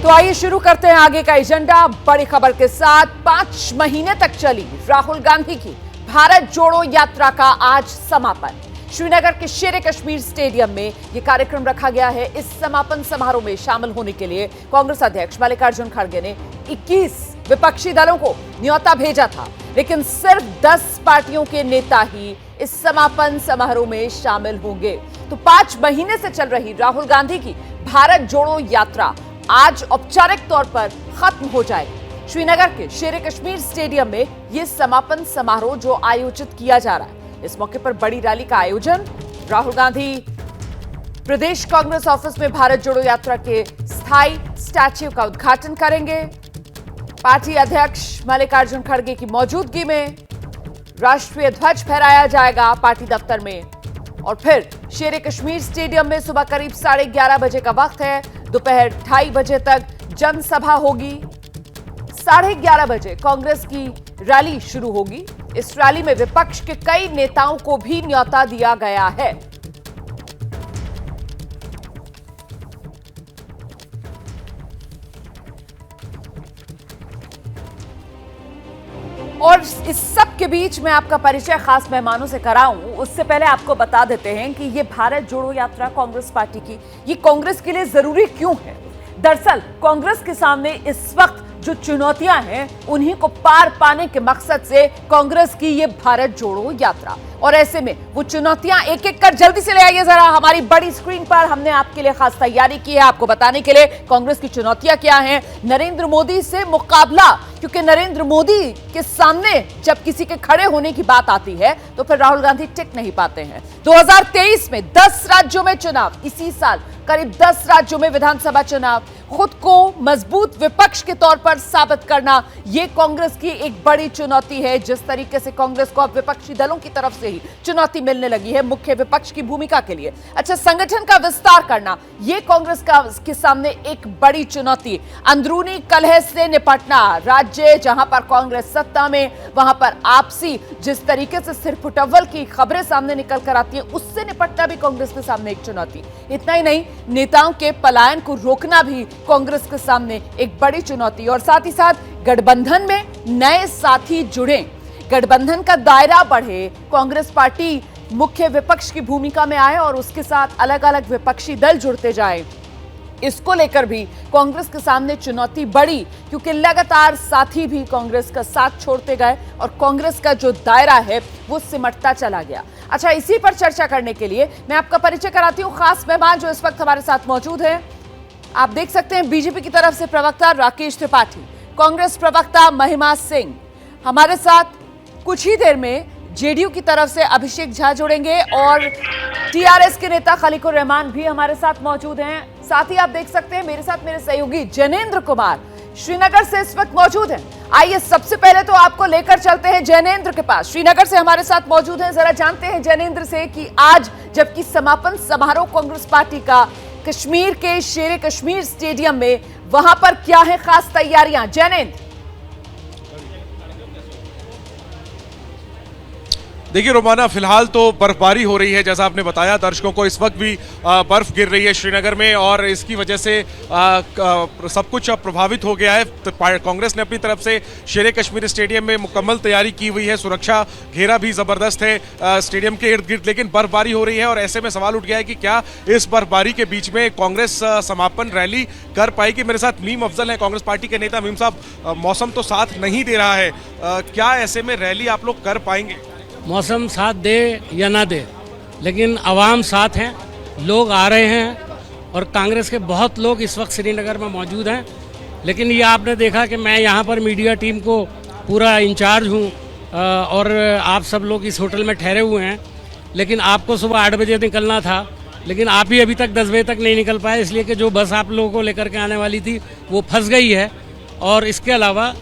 तो आइए शुरू करते हैं आगे का एजेंडा। बड़ी खबर के साथ 5 महीने तक चली राहुल गांधी की भारत जोड़ो यात्रा का आज समापन। श्रीनगर के शेर कश्मीर स्टेडियम में यह कार्यक्रम रखा गया है। इस समापन समारोह में शामिल होने के लिए कांग्रेस अध्यक्ष मल्लिकार्जुन खड़गे ने 21 विपक्षी दलों को न्योता भेजा था, लेकिन सिर्फ 10 पार्टियों के नेता ही इस समापन समारोह में शामिल होंगे। तो 5 महीने से चल रही राहुल गांधी की भारत जोड़ो यात्रा आज औपचारिक तौर पर खत्म हो जाएगी। श्रीनगर के शेर कश्मीर स्टेडियम में यह समापन समारोह जो आयोजित किया जा रहा है, इस मौके पर बड़ी रैली का आयोजन। राहुल गांधी प्रदेश कांग्रेस ऑफिस में भारत जोड़ो यात्रा के स्थायी स्टैच्यू का उद्घाटन करेंगे। पार्टी अध्यक्ष मल्लिकार्जुन खड़गे की मौजूदगी में राष्ट्रीय ध्वज फहराया जाएगा पार्टी दफ्तर में, और फिर शेर कश्मीर स्टेडियम में सुबह करीब 11:30 बजे का वक्त है। दोपहर 2:30 बजे तक जनसभा होगी। 11:30 बजे कांग्रेस की रैली शुरू होगी। इस रैली में विपक्ष के कई नेताओं को भी न्योता दिया गया है। और इस सब के बीच में आपका परिचय खास मेहमानों से कराऊं, उससे पहले आपको बता देते हैं कि ये भारत जोड़ो यात्रा कांग्रेस पार्टी की, ये कांग्रेस के लिए जरूरी क्यों है। दरअसल कांग्रेस के सामने इस वक्त जो चुनौतियां हैं, उन्हीं को पार पाने के मकसद से कांग्रेस की ये भारत जोड़ो यात्रा। और ऐसे में वो चुनौतियां एक एक कर जल्दी से ले आइए जरा हमारी बड़ी स्क्रीन पर। हमने आपके लिए खास तैयारी की है आपको बताने के लिए कांग्रेस की चुनौतियां क्या हैं। नरेंद्र मोदी से मुकाबला, क्योंकि नरेंद्र मोदी के सामने जब किसी के खड़े होने की बात आती है तो फिर राहुल गांधी टिक नहीं पाते हैं। 2023 में 10 राज्यों में चुनाव, इसी साल करीब 10 राज्यों में विधानसभा चुनाव, खुद को मजबूत विपक्ष के तौर पर साबित करना, यह कांग्रेस की एक बड़ी चुनौती है। जिस तरीके से कांग्रेस को अब विपक्षी दलों की तरफ से ही चुनौती मिलने लगी है मुख्य विपक्ष की भूमिका के लिए। अच्छा, संगठन का विस्तार करना, यह कांग्रेस के सामने एक बड़ी चुनौती। अंदरूनी कलह से निपटना, राज्य जहां पर कांग्रेस सत्ता में, वहां पर आपसी जिस तरीके से सिरफुटव्वल की खबरें सामने निकल कर आती है, उससे निपटना भी कांग्रेस के सामने एक चुनौती। इतना ही नहीं, नेताओं के पलायन को रोकना भी कांग्रेस के सामने एक बड़ी चुनौती। और साथ ही साथ गठबंधन में नए साथी जुड़े, गठबंधन का दायरा बढ़े, कांग्रेस पार्टी मुख्य विपक्ष की भूमिका में आए और उसके साथ अलग अलग विपक्षी दल जुड़ते जाएं, इसको लेकर भी कांग्रेस के सामने चुनौती बढ़ी, क्योंकि लगातार साथी भी कांग्रेस का साथ छोड़ते गए और कांग्रेस का जो दायरा है वो सिमटता चला गया। अच्छा, इसी पर चर्चा करने के लिए मैं आपका परिचय कराती हूँ खास मेहमान जो इस वक्त हमारे साथ मौजूद है। आप देख सकते हैं बीजेपी की तरफ से प्रवक्ता राकेश त्रिपाठी, कांग्रेस प्रवक्ता महिमा सिंह, हमारे साथ कुछ ही देर में जेडीयू की तरफ से अभिषेक झा जुड़ेंगे और टीआरएस के नेता खलीकुर रहमान भी हमारे साथ मौजूद हैं। साथ ही आप देख सकते हैं मेरे साथ मेरे सहयोगी जैनेंद्र कुमार श्रीनगर से इस वक्त मौजूद हैं। आइए सबसे पहले तो आपको लेकर चलते हैं जैनेंद्र के पास, श्रीनगर से हमारे साथ मौजूद हैं। जरा जानते हैं जैनेंद्र से कि आज जबकि समापन समारोह कांग्रेस पार्टी का कश्मीर के शेर कश्मीर स्टेडियम में, वहां पर क्या है खास तैयारियां। जैनेंद्र, देखिए रोमाना, फिलहाल तो बर्फबारी हो रही है जैसा आपने बताया दर्शकों को। इस वक्त भी बर्फ गिर रही है श्रीनगर में और इसकी वजह से सब कुछ प्रभावित हो गया है। तो कांग्रेस ने अपनी तरफ से शेर कश्मीर स्टेडियम में मुकम्मल तैयारी की हुई है, सुरक्षा घेरा भी जबरदस्त है स्टेडियम के इर्द गिर्द, लेकिन बर्फबारी हो रही है और ऐसे में सवाल उठ गया है कि क्या इस बर्फबारी के बीच में कांग्रेस समापन रैली कर पाएगी। मेरे साथ मीम अफजल है, कांग्रेस पार्टी के नेता। मीम साहब, मौसम तो साथ नहीं दे रहा है, क्या ऐसे में रैली आप लोग कर पाएंगे? मौसम साथ दे या ना दे, लेकिन आवाम साथ हैं, लोग आ रहे हैं और कांग्रेस के बहुत लोग इस वक्त श्रीनगर में मौजूद हैं। लेकिन ये आपने देखा कि मैं यहाँ पर मीडिया टीम को पूरा इंचार्ज हूँ और आप सब लोग इस होटल में ठहरे हुए हैं, लेकिन आपको सुबह 8 बजे निकलना था, लेकिन आप ही अभी तक 10 बजे तक नहीं निकल पाए, इसलिए कि जो बस आप लोगों को लेकर के आने वाली थी वो फंस गई है। और इसके अलावा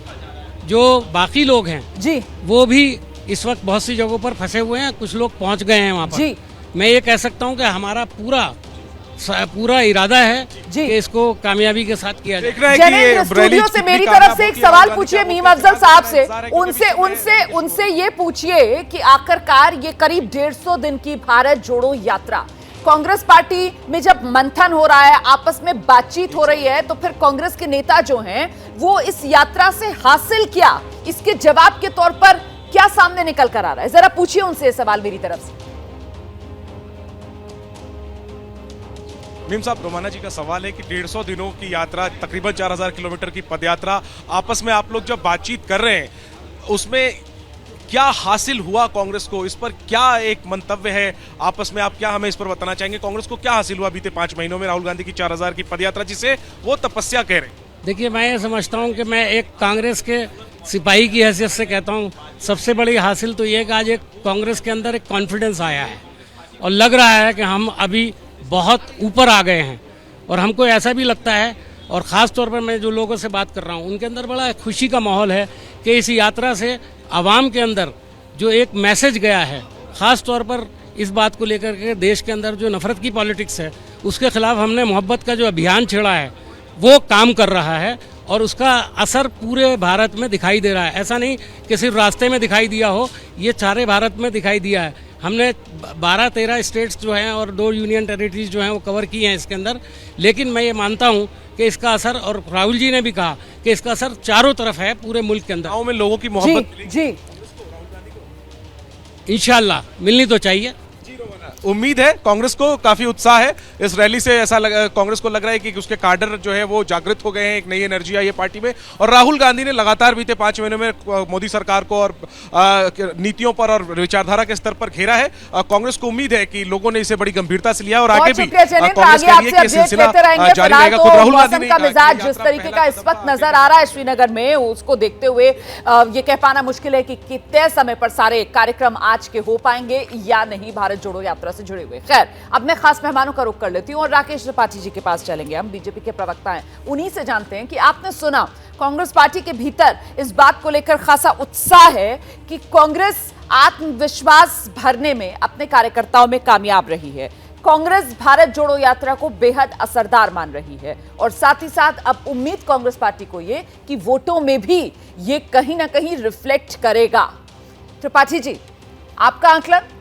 जो बाकी लोग हैं जी, वो भी इस वक्त बहुत सी जगहों पर फंसे हुए हैं, कुछ लोग पहुंच गए हैं वहां पर। मैं ये कह सकता हूं कि हमारा पूरा इरादा है कि इसको कामयाबी के साथ किया जाए। स्टूडियो से मेरी तरफ से एक सवाल पूछिए मीम अफजल साहब से, उनसे ये पूछिए कि आखिरकार ये करीब 150 दिन की भारत जोड़ो यात्रा कांग्रेस पार्टी में जब मंथन हो रहा है, आपस में बातचीत हो रही है, तो फिर कांग्रेस के नेता जो हैं वो इस यात्रा से हासिल क्या, इसके जवाब के तौर पर क्या सामने निकल कर आ रहा है? जरा पूछिए उनसे ये सवाल मेरी तरफ से। मीम साहब, रोमाना जी का सवाल है कि 150 दिनों की यात्रा, तकरीबन 4000 किलोमीटर की पदयात्रा, आपस में आप लोग जब बातचीत कर रहे हैं उसमें क्या हासिल हुआ कांग्रेस को? इस पर क्या एक मंतव्य है आपस में? आप क्या हमें इस पर बताना चाहेंगे? कांग्रेस को क्या हासिल हुआ बीते 5 महीनों में राहुल गांधी की 4000 की पदयात्रा, जिसे वो तपस्या कह रहे हैं? देखिए, मैं ये समझता हूँ कि मैं एक कांग्रेस के सिपाही की हैसियत से कहता हूँ, सबसे बड़ी हासिल तो ये कि आज एक कांग्रेस के अंदर एक कॉन्फिडेंस आया है और लग रहा है कि हम अभी बहुत ऊपर आ गए हैं। और हमको ऐसा भी लगता है, और ख़ास तौर पर मैं जो लोगों से बात कर रहा हूँ उनके अंदर बड़ा खुशी का माहौल है कि इस यात्रा से आवाम के अंदर जो एक मैसेज गया है, ख़ास तौर पर इस बात को लेकर के देश के अंदर जो नफ़रत की पॉलिटिक्स है उसके खिलाफ हमने मोहब्बत का जो अभियान छेड़ा है वो काम कर रहा है और उसका असर पूरे भारत में दिखाई दे रहा है। ऐसा नहीं कि सिर्फ रास्ते में दिखाई दिया हो, ये सारे भारत में दिखाई दिया है। हमने 12-13 स्टेट्स जो हैं और 2 यूनियन टेरिटरीज जो हैं वो कवर की हैं इसके अंदर। लेकिन मैं ये मानता हूँ कि इसका असर, और राहुल जी ने भी कहा कि इसका असर चारों तरफ है पूरे मुल्क के अंदर। गाँव में लोगों की मोहब्बत जी इंशाल्लाह मिलनी तो चाहिए। उम्मीद है, कांग्रेस को काफी उत्साह है इस रैली से। ऐसा कांग्रेस को लग रहा है कि उसके काडर जो है वो जागृत हो गए हैं, एक नई एनर्जी आई है पार्टी में। और राहुल गांधी ने लगातार बीते 5 महीनों में मोदी सरकार को और नीतियों पर और विचारधारा के स्तर पर घेरा है। कांग्रेस को उम्मीद है कि लोगों ने इसे बड़ी गंभीरता से लिया और आगे भी कांग्रेस के लिए ये सिलसिला जारी रहेगा। खुद राहुल गांधी ने का मिजाज जिस तरीके का इस वक्त नजर आ रहा है श्रीनगर में, उसको देखते हुए ये कह पाना मुश्किल है कि कितने समय पर सारे कार्यक्रम आज के हो पाएंगे या नहीं भारत जोड़ो यात्रा से जुड़े हुए। खैर, अब मैं खास मेहमानों का रुख कर लेती हूं और राकेश त्रिपाठी जी के पास चलेंगे। हम बीजेपी के प्रवक्ता हैं, उन्हीं से जानते हैं कि आपने सुना कांग्रेस पार्टी के भीतर इस बात को लेकर खासा उत्साह है कि कांग्रेस आत्मविश्वास भरने में अपने कार्यकर्ताओं में कामयाब रही है। कांग्रेस भारत जोड़ो यात्रा को बेहद असरदार मान रही है और साथ ही साथ अब उम्मीद कांग्रेस पार्टी को ये कि वोटों में भी ये कहीं ना कहीं रिफ्लेक्ट करेगा। त्रिपाठी जी, आपका आंकलन?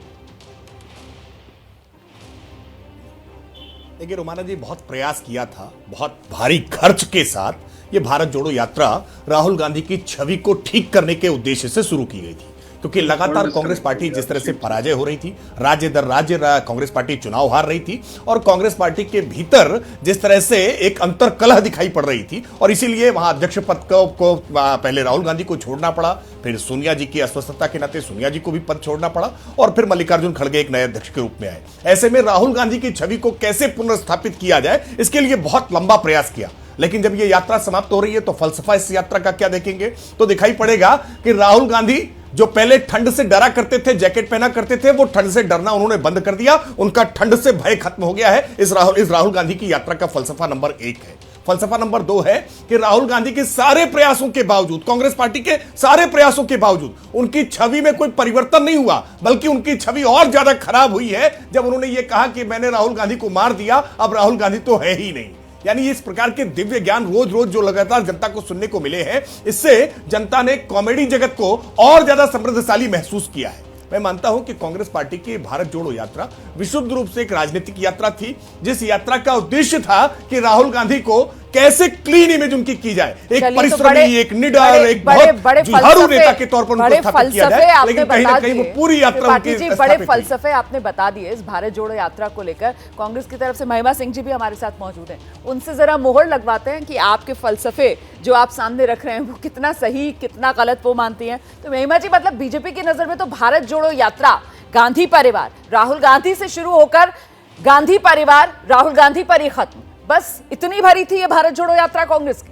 देखिए रोमाना जी, बहुत प्रयास किया था, बहुत भारी खर्च के साथ ये भारत जोड़ो यात्रा राहुल गांधी की छवि को ठीक करने के उद्देश्य से शुरू की गई थी, क्योंकि लगातार कांग्रेस पार्टी जिस तरह से पराजय हो रही थी, राज्य दर राज्य कांग्रेस पार्टी चुनाव हार रही थी और कांग्रेस पार्टी के भीतर जिस तरह से एक अंतर कलह दिखाई पड़ रही थी और इसीलिए वहां अध्यक्ष पद को पहले राहुल गांधी को छोड़ना पड़ा, फिर सोनिया जी की अस्वस्थता के नाते सोनिया जी को भी पद छोड़ना पड़ा और फिर मल्लिकार्जुन खड़गे एक नए अध्यक्ष के रूप में आए। ऐसे में राहुल गांधी की छवि को कैसे पुनर्स्थापित किया जाए, इसके लिए बहुत लंबा प्रयास किया। लेकिन जब ये यात्रा समाप्त हो रही है तो फलसफा इस यात्रा का क्या देखेंगे, तो दिखाई पड़ेगा कि राहुल गांधी जो पहले ठंड से डरा करते थे, जैकेट पहना करते थे, वो ठंड से डरना उन्होंने बंद कर दिया। उनका ठंड से भय खत्म हो गया है। इस राहुल गांधी की यात्रा का फलसफा नंबर 1 है। फलसफा नंबर 2 है कि राहुल गांधी के सारे प्रयासों के बावजूद, कांग्रेस पार्टी के सारे प्रयासों के बावजूद उनकी छवि में कोई परिवर्तन नहीं हुआ, बल्कि उनकी छवि और ज्यादा खराब हुई है जब उन्होंने ये कहा कि मैंने राहुल गांधी को मार दिया, अब राहुल गांधी तो है ही नहीं। यानी इस प्रकार के दिव्य ज्ञान रोज रोज जो लगातार जनता को सुनने को मिले हैं, इससे जनता ने कॉमेडी जगत को और ज्यादा समृद्धशाली महसूस किया है। मैं मानता हूं कि कांग्रेस पार्टी की भारत जोड़ो यात्रा विशुद्ध रूप से एक राजनीतिक यात्रा थी, जिस यात्रा का उद्देश्य था कि राहुल गांधी को कैसे क्लीन इमेज उनकी की जाए, एक परिश्रमी, एक निडर, एक बहुत जुझारू नेता के तौर पर उनको स्थापित किया जाए। लेकिन कहीं ना कहीं वो पूरी यात्रा उनकी बड़े फलसफे आपने बता दिए इस भारत जोड़ो यात्रा को लेकर। कांग्रेस की तरफ से महिमा सिंह जी भी हमारे साथ मौजूद हैं, उनसे जरा मोहर लगवाते हैं कि आपके फलसफे जो आप सामने रख रहे हैं वो कितना सही कितना गलत वो मानती हैं। तो महिमा जी, मतलब बीजेपी की नजर में तो भारत जोड़ो यात्रा गांधी परिवार, राहुल गांधी से शुरू होकर गांधी परिवार, राहुल गांधी पर ही खत्म, बस इतनी भरी थी ये भारत जोड़ो यात्रा कांग्रेस की।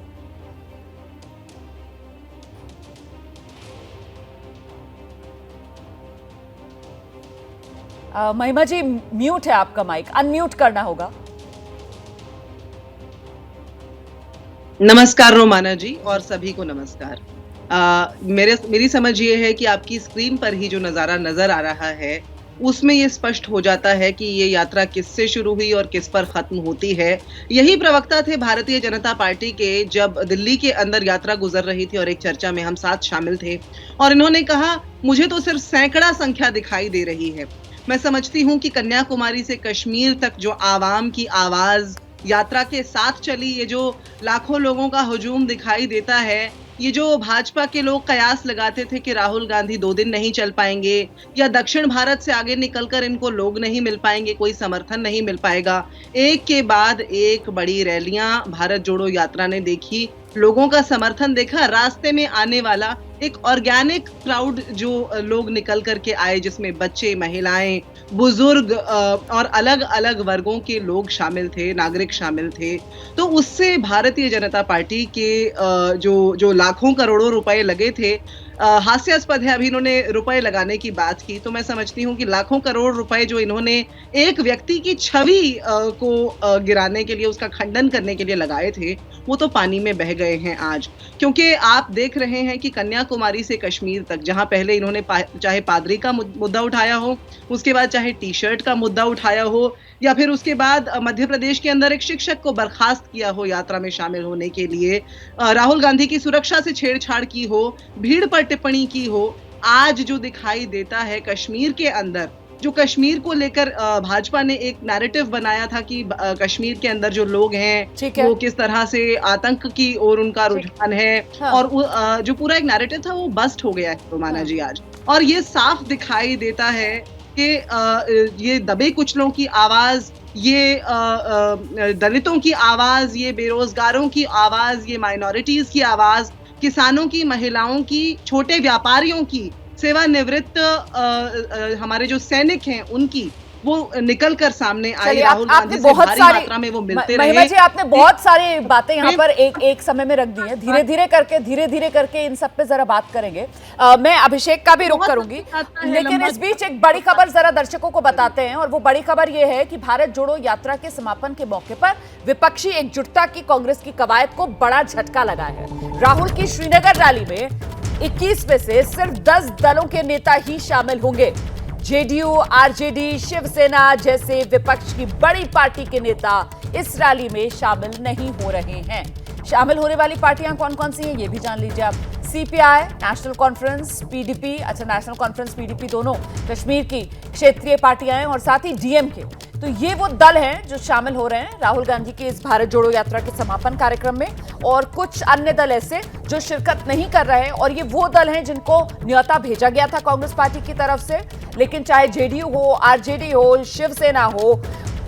महिमा जी, म्यूट है आपका माइक, अनम्यूट करना होगा। नमस्कार रोमाना जी और सभी को नमस्कार। मेरी समझ ये है कि आपकी स्क्रीन पर ही जो नजारा नजर आ रहा है उसमें ये स्पष्ट हो जाता है कि ये यात्रा किससे शुरू हुई और किस पर खत्म होती है। यही प्रवक्ता थे भारतीय जनता पार्टी के जब दिल्ली के अंदर यात्रा गुजर रही थी और एक चर्चा में हम साथ शामिल थे और इन्होंने कहा मुझे तो सिर्फ सैकड़ा संख्या दिखाई दे रही है। मैं समझती हूँ कि कन्याकुमारी से कश्मीर तक जो आवाम की आवाज यात्रा के साथ चली, ये जो लाखों लोगों का हुजूम दिखाई देता है, ये जो भाजपा के लोग कयास लगाते थे कि राहुल गांधी 2 दिन नहीं चल पाएंगे या दक्षिण भारत से आगे निकलकर इनको लोग नहीं मिल पाएंगे, कोई समर्थन नहीं मिल पाएगा, एक के बाद एक बड़ी रैलियां भारत जोड़ो यात्रा ने देखी, लोगों का समर्थन देखा, रास्ते में आने वाला एक ऑर्गेनिक क्राउड जो लोग निकल करके आए, जिसमें बच्चे, महिलाएं, बुजुर्ग और अलग अलग वर्गों के लोग शामिल थे, नागरिक शामिल थे। तो उससे भारतीय जनता पार्टी के जो लाखों करोड़ों रुपए लगे थे, हास्यास्पद है। अभी इन्होंने रुपए लगाने की बात की, तो मैं समझती हूँ कि लाखों करोड़ रुपए जो इन्होंने एक व्यक्ति की छवि को गिराने के लिए, उसका खंडन करने के लिए लगाए थे, वो तो पानी में बह गए हैं आज। क्योंकि आप देख रहे हैं कि कन्याकुमारी से कश्मीर तक, जहां पहले इन्होंने चाहे पादरी का मुद्दा उठाया हो, उसके बाद चाहे टी शर्ट का मुद्दा उठाया हो, या फिर उसके बाद मध्य प्रदेश के अंदर एक शिक्षक को बर्खास्त किया हो यात्रा में शामिल होने के लिए, राहुल गांधी की सुरक्षा से छेड़छाड़ की हो, भीड़ पर टिप्पणी की हो, आज जो दिखाई देता है कश्मीर के अंदर, जो कश्मीर को लेकर भाजपा ने एक नैरेटिव बनाया था कि कश्मीर के अंदर जो लोग हैं वो किस तरह से आतंक की ओर उनका रुझान है, हाँ। और जो पूरा एक नैरेटिव था वो बस्ट हो गया है रोमाना जी आज। और ये साफ दिखाई देता है कि ये दबे कुचलों की आवाज, ये दलितों की आवाज, ये बेरोजगारों की आवाज, ये माइनॉरिटीज की आवाज, किसानों की, महिलाओं की, छोटे व्यापारियों की, सेवानिवृत्त हमारे जो सैनिक हैं उनकी, वो निकल कर सामने आए। राहुल गांधी से भारी मात्रा में वो मिलते रहे। महिमा जी, आपने बहुत सारी बातें यहाँ पर एक समय में रख दी हैं। धीरे धीरे करके इन सब पे जरा बात करेंगे। मैं अभिषेक का भी रुख करूंगी, लेकिन इस बीच एक बड़ी खबर जरा दर्शकों को बताते हैं, और वो बड़ी खबर ये है कि भारत जोड़ो यात्रा के समापन के मौके पर विपक्षी एकजुटता की कांग्रेस की कवायद को बड़ा झटका लगा है। राहुल की श्रीनगर रैली में 21 में से सिर्फ 10 दलों के नेता ही शामिल होंगे। जेडीयू, आरजेडी, शिवसेना जैसे विपक्ष की बड़ी पार्टी के नेता इस रैली में शामिल नहीं हो रहे हैं। शामिल होने वाली पार्टियां कौन कौन सी हैं ये भी जान लीजिए आप। सीपीआई, नेशनल कॉन्फ्रेंस, पीडीपी, अच्छा नेशनल कॉन्फ्रेंस पीडीपी दोनों कश्मीर की क्षेत्रीय पार्टियां हैं, और साथ ही डीएमके। तो ये वो दल हैं जो शामिल हो रहे हैं राहुल गांधी की इस भारत जोड़ो यात्रा के समापन कार्यक्रम में, और कुछ अन्य दल ऐसे जो शिरकत नहीं कर रहे हैं, और ये वो दल हैं जिनको न्योता भेजा गया था कांग्रेस पार्टी की तरफ से, लेकिन चाहे जेडीयू हो, आरजेडी हो, शिवसेना हो,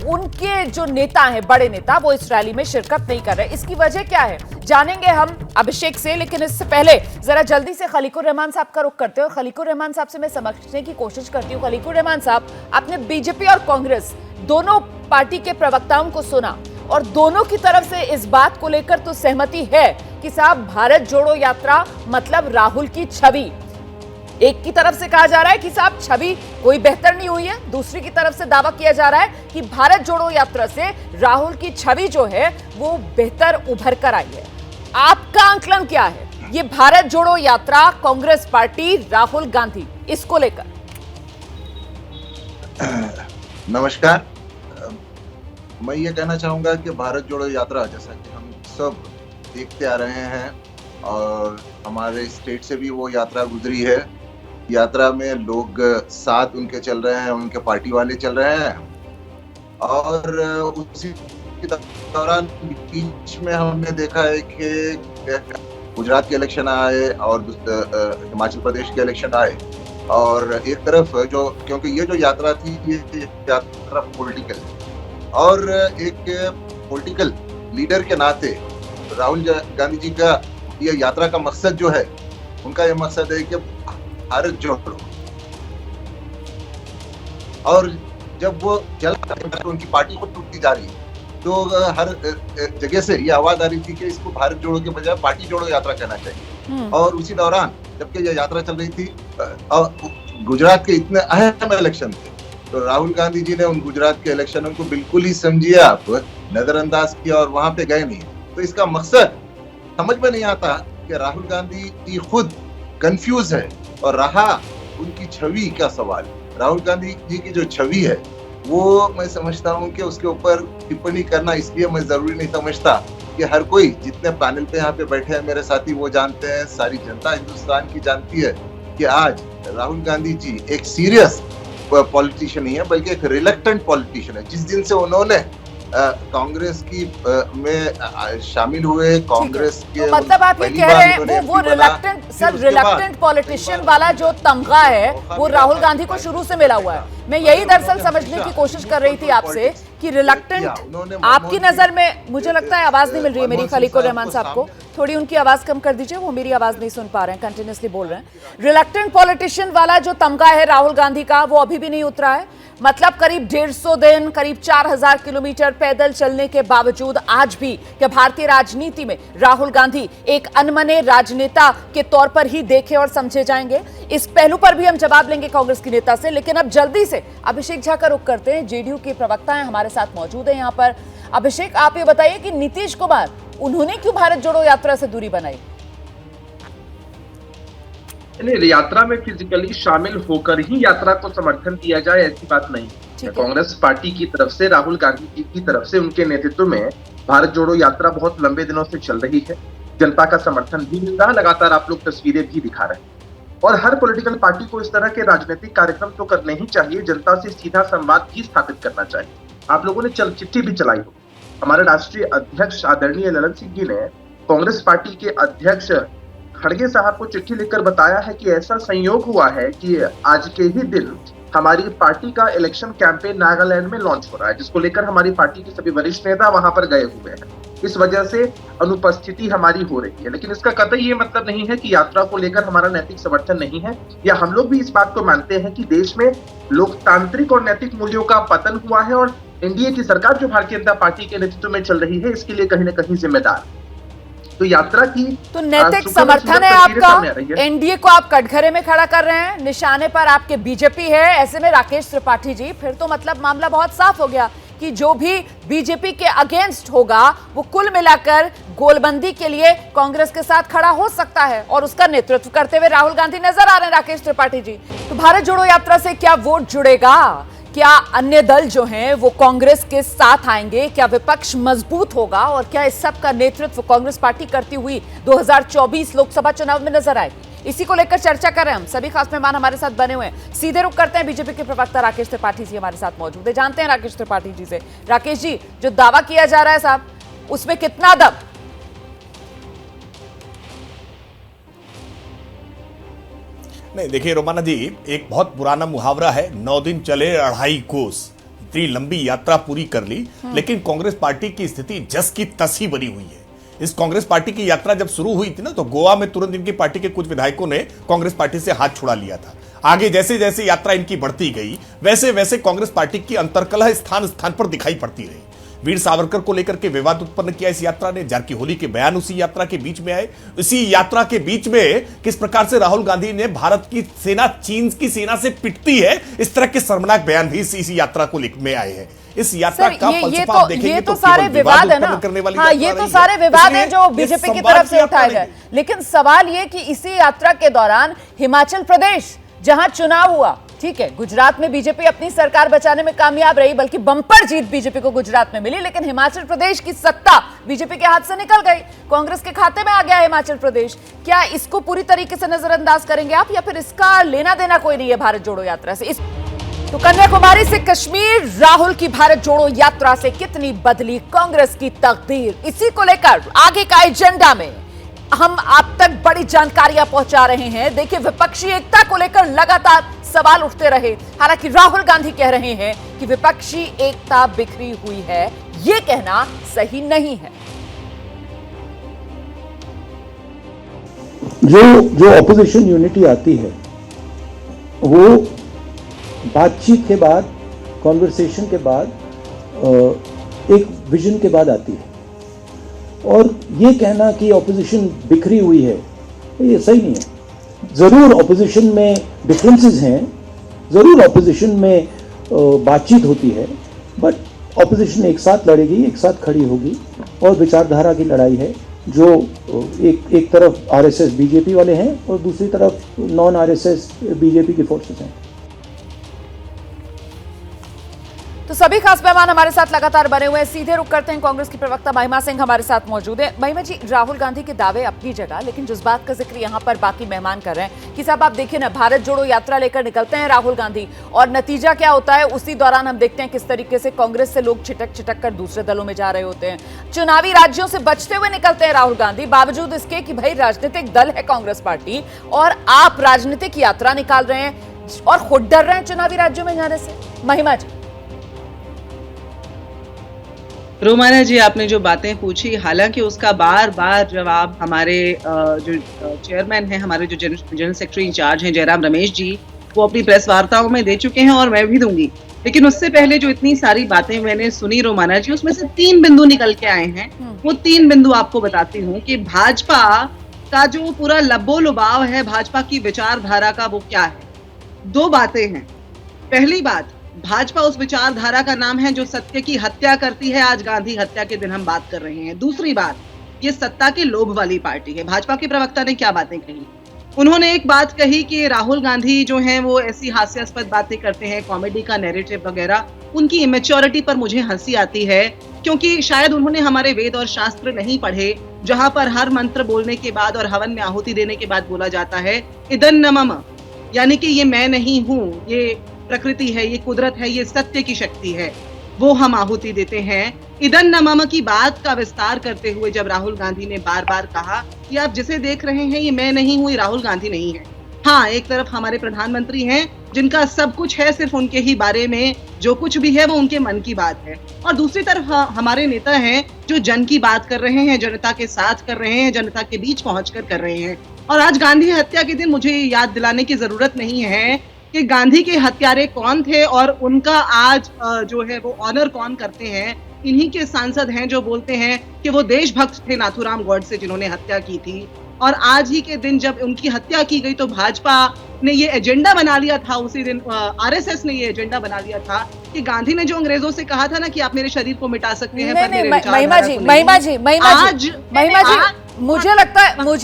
उनके जो नेता हैं, बड़े नेता, वो इस रैली में शिरकत नहीं कर रहे। इसकी वजह क्या है जानेंगे हम अभिषेक से, लेकिन इससे पहले जरा जल्दी से खलीकुर रहमान साहब का रुख करते हैं, और खलीकुर रहमान साहब से मैं समझने की कोशिश करती हूँ। खलीकुर रहमान साहब, आपने बीजेपी और कांग्रेस दोनों पार्टी के प्रवक्ताओं को सुना, और दोनों की तरफ से इस बात को लेकर तो सहमति है कि साहब भारत जोड़ो यात्रा मतलब राहुल की छवि। एक की तरफ से कहा जा रहा है कि साहब छवि कोई बेहतर नहीं हुई है, दूसरी की तरफ से दावा किया जा रहा है कि भारत जोड़ो यात्रा से राहुल की छवि जो है वो बेहतर उभर कर आई है। आपका आंकलन क्या है ये भारत जोड़ो यात्रा, कांग्रेस पार्टी, राहुल गांधी, इसको लेकर? नमस्कार। मैं ये कहना चाहूंगा कि भारत जोड़ो यात्रा, जैसा कि हम सब देखते आ रहे हैं और हमारे स्टेट से भी वो यात्रा गुजरी है, यात्रा में लोग साथ उनके चल रहे हैं, उनके पार्टी वाले चल रहे हैं, और उसी दौरान बीच में हमने देखा है कि गुजरात के इलेक्शन आए और हिमाचल प्रदेश के इलेक्शन आए, और एक तरफ जो, क्योंकि ये जो यात्रा थी ये यात्रा पॉलिटिकल, और एक पॉलिटिकल लीडर के नाते राहुल गांधी जी का ये यात्रा का मकसद जो है, उनका ये मकसद है कि भारत जोड़ो, और जब वो चल तो उनकी पार्टी को टूटती जा रही है, तो हर जगह से ये आवाज आ रही थी कि इसको भारत जोड़ो के बजाय पार्टी जोड़ो यात्रा कहना चाहिए। और उसी दौरान जबकि ये यात्रा चल रही थी और गुजरात के इतने अहम इलेक्शन थे, तो राहुल गांधी जी ने उन गुजरात के इलेक्शनों को बिल्कुल ही समझिए आप नजरअंदाज किया और वहां पे गए नहीं। तो इसका मकसद समझ में नहीं आता कि राहुल गांधी जी खुद कंफ्यूज है, और रहा उनकी छवि का सवाल। राहुल गांधी जी की जो छवि है वो मैं समझता हूँ कि उसके ऊपर टिप्पणी करना इसलिए मैं जरूरी नहीं समझता कि हर कोई, जितने पैनल पे यहाँ पे बैठे हैं मेरे साथी, वो जानते हैं, सारी जनता हिंदुस्तान की जानती है कि आज राहुल गांधी जी एक सीरियस पॉलिटिशियन नहीं है, बल्कि एक रिलक्टेंट पॉलिटिशियन है। जिस दिन से उन्होंने कांग्रेस की में शामिल हुए, कांग्रेस के तो मतलब आप ये कह रहे हैं वो रिलक्टेंट, सर रिलक्टेंट पॉलिटिशियन वाला जो तमगा है वो राहुल गांधी को शुरू से मिला हुआ है। मैं यही दरअसल समझने की कोशिश कर रही थी आपसे कि रिलक्टेंट आपकी नजर में, मुझे लगता है आवाज नहीं मिल रही है मेरी खलीकुर रहमान साहब को, थोड़ी उनकी आवाज कम कर दीजिए, वो मेरी आवाज नहीं सुन पा रहे हैं, कंटिन्यूअसली बोल रहे हैं। रिलक्टेंट पॉलिटिशियन वाला जो तमगा है राहुल गांधी का वो अभी भी नहीं उतरा है। मतलब करीब 150 दिन, करीब 4000 किलोमीटर पैदल चलने के बावजूद आज भी क्या भारतीय राजनीति में राहुल गांधी एक अनमने राजनेता के तौर पर ही देखे और समझे जाएंगे? इस पहलू पर भी हम जवाब लेंगे कांग्रेस की नेता से, लेकिन अब जल्दी से अभिषेक झा का रुख करते हैं। जेडीयू के प्रवक्ता हैं हमारे साथ मौजूद है यहाँ पर। अभिषेक, आप ये बताइए कि नीतीश कुमार उन्होंने क्यों भारत जोड़ो यात्रा से दूरी बनाई? यात्रा में फिजिकली शामिल होकर ही यात्रा को समर्थन दिया जाए ऐसी बात नहीं। कांग्रेस पार्टी की तरफ से, राहुल गांधी जी की तरफ से, उनके नेतृत्व में भारत जोड़ो यात्रा बहुत लंबे दिनों से चल रही है। जनता का समर्थन भी मिल रहा है, लगातार आप लोग तस्वीरें भी दिखा रहे हैं। और हर पॉलिटिकल पार्टी को इस तरह के राजनीतिक कार्यक्रम तो करने ही चाहिए, जनता से सीधा संवाद भी स्थापित करना चाहिए। आप लोगों ने चिट्ठी भी चलाई हो। हमारे राष्ट्रीय अध्यक्ष आदरणीय ललन सिंह जी ने कांग्रेस पार्टी के अध्यक्ष खड़गे साहब को चिट्ठी लिखकर बताया है कि ऐसा संयोग हुआ है कि आज के ही दिन हमारी पार्टी का इलेक्शन कैंपेन नागालैंड में लॉन्च हो रहा है, जिसको लेकर हमारी पार्टी के सभी वरिष्ठ नेता वहां पर गए हुए हैं। इस वजह से अनुपस्थिति हमारी हो रही है, लेकिन इसका कतई ये मतलब नहीं है कि यात्रा को लेकर हमारा नैतिक समर्थन नहीं है, या हम लोग भी इस बात को मानते हैं कि देश में लोकतांत्रिक और नैतिक मूल्यों का पतन हुआ है और एनडीए की सरकार जो भारतीय जनता पार्टी के नेतृत्व में चल रही है इसके लिए कहीं ना कहीं जिम्मेदार। तो यात्रा की तो नैतिक समर्थन है आपका, एनडीए को आप कटघरे में खड़ा कर रहे हैं, निशाने पर आपके बीजेपी है। ऐसे में राकेश त्रिपाठी जी, फिर तो मतलब मामला बहुत साफ हो गया कि जो भी बीजेपी के अगेंस्ट होगा वो कुल मिलाकर गोलबंदी के लिए कांग्रेस के साथ खड़ा हो सकता है, और उसका नेतृत्व करते हुए राहुल गांधी नजर आ रहे हैं राकेश त्रिपाठी जी। तो भारत जोड़ो यात्रा से क्या वोट जुड़ेगा? क्या अन्य दल जो हैं वो कांग्रेस के साथ आएंगे? क्या विपक्ष मजबूत होगा? और क्या इस सब का नेतृत्व कांग्रेस पार्टी करती हुई 2024 लोकसभा चुनाव में नजर आएगी? इसी को लेकर चर्चा कर रहे हैं हम। सभी खास मेहमान हमारे साथ बने हुए हैं। सीधे रुख करते हैं, बीजेपी के प्रवक्ता राकेश त्रिपाठी जी हमारे साथ मौजूद है। जानते हैं राकेश त्रिपाठी जी से। राकेश जी, जो दावा किया जा रहा है साहब, उसमें कितना दम? नहीं, देखिए रोमाना जी, एक बहुत पुराना मुहावरा है, 9 दिन चले 2.5 कोस। इतनी लंबी यात्रा पूरी कर ली, लेकिन कांग्रेस पार्टी की स्थिति जस की तस ही बनी हुई है। इस कांग्रेस पार्टी की यात्रा जब शुरू हुई थी ना, तो गोवा में तुरंत इनकी पार्टी के कुछ विधायकों ने कांग्रेस पार्टी से हाथ छुड़ा लिया था। आगे जैसे जैसे यात्रा इनकी बढ़ती गई, वैसे वैसे कांग्रेस पार्टी की अंतर्कलह स्थान स्थान पर दिखाई पड़ती रही। वीर सावरकर को लेकर के विवाद उत्पन्न किया इस यात्रा ने। जारकीहोली के बयान उसी यात्रा के बीच में आए। इसी यात्रा के बीच में किस प्रकार से राहुल गांधी ने भारत की सेना चीन की सेना से पिटती है, इस तरह के शर्मनाक बयान भी इसी यात्रा को में आए हैं। इस यात्रा का फलसफा आप देखेंगे ये तो तो सारे विवाद है ना। हाँ, ये तो सारे विवाद हैं जो बीजेपी की तरफ से उठाए गए। लेकिन सवाल ये कि इसी यात्रा के दौरान हिमाचल प्रदेश जहां चुनाव हुआ, ठीक है, गुजरात में बीजेपी अपनी सरकार बचाने में कामयाब रही, बल्कि बंपर जीत बीजेपी को गुजरात में मिली, लेकिन हिमाचल प्रदेश की सत्ता बीजेपी के हाथ से निकल गई, कांग्रेस के खाते में आ गया हिमाचल प्रदेश। क्या इसको पूरी तरीके से नजरअंदाज करेंगे आप, या फिर इसका लेना देना कोई नहीं है भारत जोड़ो यात्रा से? तो कन्याकुमारी से कश्मीर, राहुल की भारत जोड़ो यात्रा से कितनी बदली कांग्रेस की तकदीर, इसी को लेकर आगे का एजेंडा में हम आप तक बड़ी जानकारियां पहुंचा रहे हैं। देखिए, विपक्षी एकता को लेकर लगातार सवाल उठते रहे, हालांकि राहुल गांधी कह रहे हैं कि विपक्षी एकता बिखरी हुई है, यह कहना सही नहीं है। जो ऑपोजिशन यूनिटी आती है वो बातचीत के बाद, कॉन्वर्सेशन के बाद, एक विजन के बाद आती है, और ये कहना कि ऑपोजिशन बिखरी हुई है, ये सही नहीं है। जरूर ऑपोजिशन में डिफरेंसेस हैं, जरूर ऑपोजिशन में बातचीत होती है, बट ऑपोजिशन एक साथ लड़ेगी, एक साथ खड़ी होगी, और विचारधारा की लड़ाई है। जो एक तरफ आरएसएस बीजेपी वाले हैं और दूसरी तरफ नॉन आरएसएस बीजेपी की फोर्सेस हैं। तो सभी खास मेहमान हमारे साथ लगातार बने हुए हैं। सीधे रुक करते हैं, कांग्रेस की प्रवक्ता महिमा सिंह हमारे साथ मौजूद है। महिमा जी, राहुल गांधी के दावे अपनी जगह, लेकिन जिस बात का जिक्र यहाँ पर बाकी मेहमान कर रहे हैं कि साहब आप देखिए ना, भारत जोड़ो यात्रा लेकर निकलते हैं राहुल गांधी, और नतीजा क्या होता है उसी दौरान हम देखते हैं किस तरीके से कांग्रेस से लोग छिटक कर दूसरे दलों में जा रहे होते हैं। चुनावी राज्यों से बचते हुए निकलते हैं राहुल गांधी, बावजूद इसके कि भाई राजनीतिक दल है कांग्रेस पार्टी, और आप राजनीतिक यात्रा निकाल रहे हैं और खुद डर रहे हैं चुनावी राज्यों में जाने से। महिमा जी। रोमाना जी, आपने जो बातें पूछी, हालांकि उसका बार बार जवाब हमारे जो चेयरमैन हैं, हमारे जो जनरल सेक्रेटरी इंचार्ज हैं जयराम रमेश जी, वो अपनी प्रेस वार्ताओं में दे चुके हैं और मैं भी दूंगी। लेकिन उससे पहले जो इतनी सारी बातें मैंने सुनी रोमाना जी, उसमें से 3 बिंदु निकल के आए हैं। वो 3 बिंदु आपको बताती हूँ कि भाजपा का जो पूरा लब्बो लुबाव है, भाजपा की विचारधारा का, वो क्या है। 2 बातें हैं। पहली बात, भाजपा उस विचारधारा का नाम है जो सत्य की हत्या करती है। आज गांधी हत्या के दिन हम बात कर रहे हैं। दूसरी बात, ये सत्ता के लोभ वाली पार्टी है। भाजपा के प्रवक्ता ने क्या बातें कही? उन्होंने एक बात कही कि राहुल गांधी जो हैं वो ऐसी हास्यास्पद बातें करते हैं, कॉमेडी का नैरेटिव वगैरह। उनकी इमेच्योरिटी पर मुझे हंसी आती है, क्योंकि शायद उन्होंने हमारे वेद और शास्त्र नहीं पढ़े, जहां पर हर मंत्र बोलने के बाद और हवन में आहुति देने के बाद बोला जाता है इदं न मम, यानी कि ये मैं नहीं हूँ, ये प्रकृति है, ये कुदरत है, ये सत्य की शक्ति है, वो हम आहुति देते हैं। इदं न मम की बात का विस्तार करते हुए जब राहुल गांधी ने बार बार कहा कि आप जिसे देख रहे हैं ये मैं नहीं हूं, ये राहुल गांधी नहीं है। हाँ, एक तरफ हमारे प्रधानमंत्री हैं जिनका सब कुछ है, सिर्फ उनके ही बारे में जो कुछ भी है वो उनके मन की बात है, और दूसरी तरफ हमारे नेता हैं जो जन की बात कर रहे हैं, जनता के साथ कर रहे हैं, जनता के बीच पहुंचकर कर रहे हैं। और आज गांधी हत्या के दिन मुझे याद दिलाने की जरूरत नहीं है कि गांधी के हत्यारे कौन थे और उनका आज जो है वो ऑनर कौन करते हैं। इन्हीं के सांसद हैं जो बोलते हैं कि वो देशभक्त थे नाथूराम गॉडसे, जिन्होंने हत्या की थी। और आज ही के दिन जब उनकी हत्या की गई तो भाजपा ने ये एजेंडा बना लिया था, उसी दिन आरएसएस ने ये एजेंडा बना लिया था कि गांधी ने जो अंग्रेजों से कहा था ना कि आप मेरे शरीर को मिटा सकते हैं, पर मेरे विचारधारा को नहीं। महिमा जी, मुझे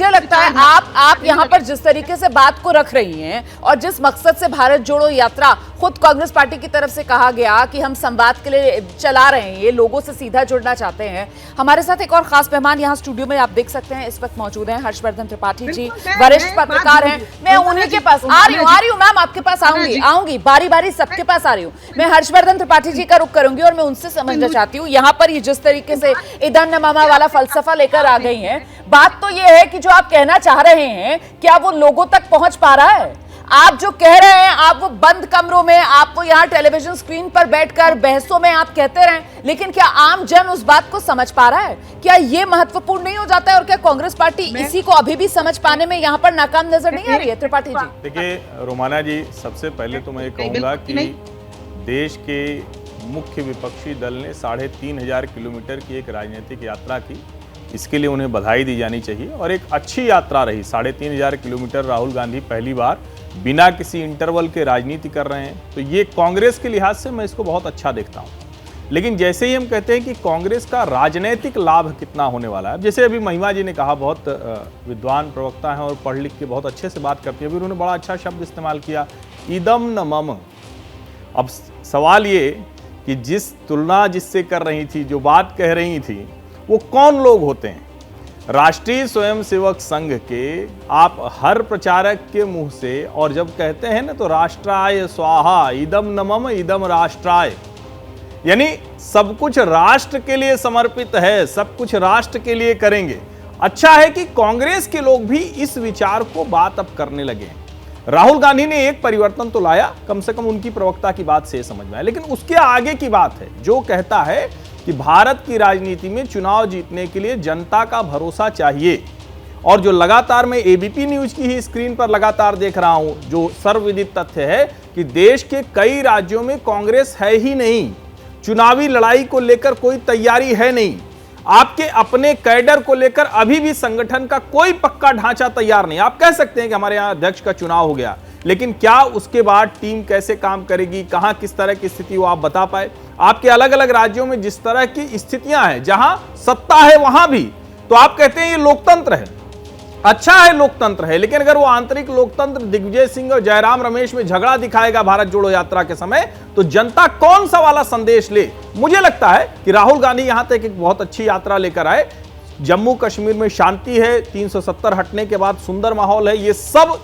लगता है आप यहाँ पर जिस तरीके से बात को रख रही हैं और जिस मकसद से भारत जोड़ो यात्रा खुद कांग्रेस पार्टी की तरफ से कहा गया कि हम संवाद के लिए चला रहे हैं, ये लोगों से सीधा जुड़ना चाहते हैं। हमारे साथ एक और खास मेहमान यहाँ स्टूडियो में आप देख सकते हैं इस वक्त मौजूद हैं, हर्षवर्धन त्रिपाठी जी, वरिष्ठ पत्रकार हैं। मैं उन्हीं के पास आ रही हूँ, मैम आपके पास आऊंगी, बारी बारी सबके पास आ रही हूँ। मैं हर्षवर्धन त्रिपाठी जी का रुख करूंगी और मैं उनसे समझना चाहती हूँ यहाँ पर ये जिस तरीके से इदं न मम वाला फलसफा लेकर आ गई है। बात तो ये है कि जो आप कहना चाह रहे हैं क्या वो लोगों तक पहुंच पा रहा है? आप जो कह रहे हैं, आप वो बंद कमरों में, आप वो यहाँ टेलीविजन स्क्रीन पर बैठकर बहसों में आप कहते रहें, लेकिन क्या आम जन उस बात को समझ पा रहा है? क्या ये महत्वपूर्ण नहीं हो जाता है? और क्या कांग्रेस पार्टी इसी को अभी भी समझ पाने में यहाँ पर नाकाम नजर नहीं आ रही है? त्रिपाठी जी देखिए रोमाना जी, सबसे पहले तो मैं ये कहूंगा कि देश के मुख्य विपक्षी दल ने 3500 किलोमीटर की एक राजनीतिक यात्रा की, इसके लिए उन्हें बधाई दी जानी चाहिए। और एक अच्छी यात्रा रही, 3500 किलोमीटर राहुल गांधी पहली बार बिना किसी इंटरवल के राजनीति कर रहे हैं, तो ये कांग्रेस के लिहाज से मैं इसको बहुत अच्छा देखता हूँ। लेकिन जैसे ही हम कहते हैं कि कांग्रेस का राजनीतिक लाभ कितना होने वाला है, जैसे अभी महिमा जी ने कहा, बहुत विद्वान प्रवक्ता हैं और पढ़ लिख के बहुत अच्छे से बात करती है, अभी उन्होंने बड़ा अच्छा शब्द इस्तेमाल किया, इदं न मम। अब सवाल ये कि जिस तुलना जिससे कर रही थी, जो बात कह रही थी, वो कौन लोग होते हैं? राष्ट्रीय स्वयंसेवक संघ के आप हर प्रचारक के मुंह से, और जब कहते हैं ना तो राष्ट्राय स्वाहा, इदं न मम इदं राष्ट्राय, यानी सब कुछ राष्ट्र के लिए समर्पित है, सब कुछ राष्ट्र के लिए करेंगे। अच्छा है कि कांग्रेस के लोग भी इस विचार को बात अब करने लगे। राहुल गांधी ने एक परिवर्तन तो लाया, कम से कम उनकी प्रवक्ता की बात से समझ में आया, लेकिन उसके आगे की बात है जो कहता है कि भारत की राजनीति में चुनाव जीतने के लिए जनता का भरोसा चाहिए। और जो लगातार मैं एबीपी न्यूज की ही स्क्रीन पर लगातार देख रहा हूं, जो सर्वविदित तथ्य है कि देश के कई राज्यों में कांग्रेस है ही नहीं, चुनावी लड़ाई को लेकर कोई तैयारी है नहीं, आपके अपने कैडर को लेकर अभी भी संगठन का कोई पक्का ढांचा तैयार नहीं। आप कह सकते हैं कि हमारे यहाँ अध्यक्ष का चुनाव हो गया, लेकिन क्या उसके बाद टीम कैसे काम करेगी, कहां किस तरह की स्थिति वो आप बता पाए? आपके अलग अलग राज्यों में जिस तरह की स्थितियां हैं, जहां सत्ता है वहां भी, तो आप कहते हैं ये लोकतंत्र है। अच्छा है, लोकतंत्र है, लेकिन अगर वो आंतरिक लोकतंत्र दिग्विजय सिंह और जयराम रमेश में झगड़ा दिखाएगा भारत जोड़ो यात्रा के समय, तो जनता कौन सा वाला संदेश ले। मुझे लगता है कि राहुल गांधी यहां तक एक बहुत अच्छी यात्रा लेकर आए। जम्मू कश्मीर में शांति है, 370 हटने के बाद सुंदर माहौल है, ये सब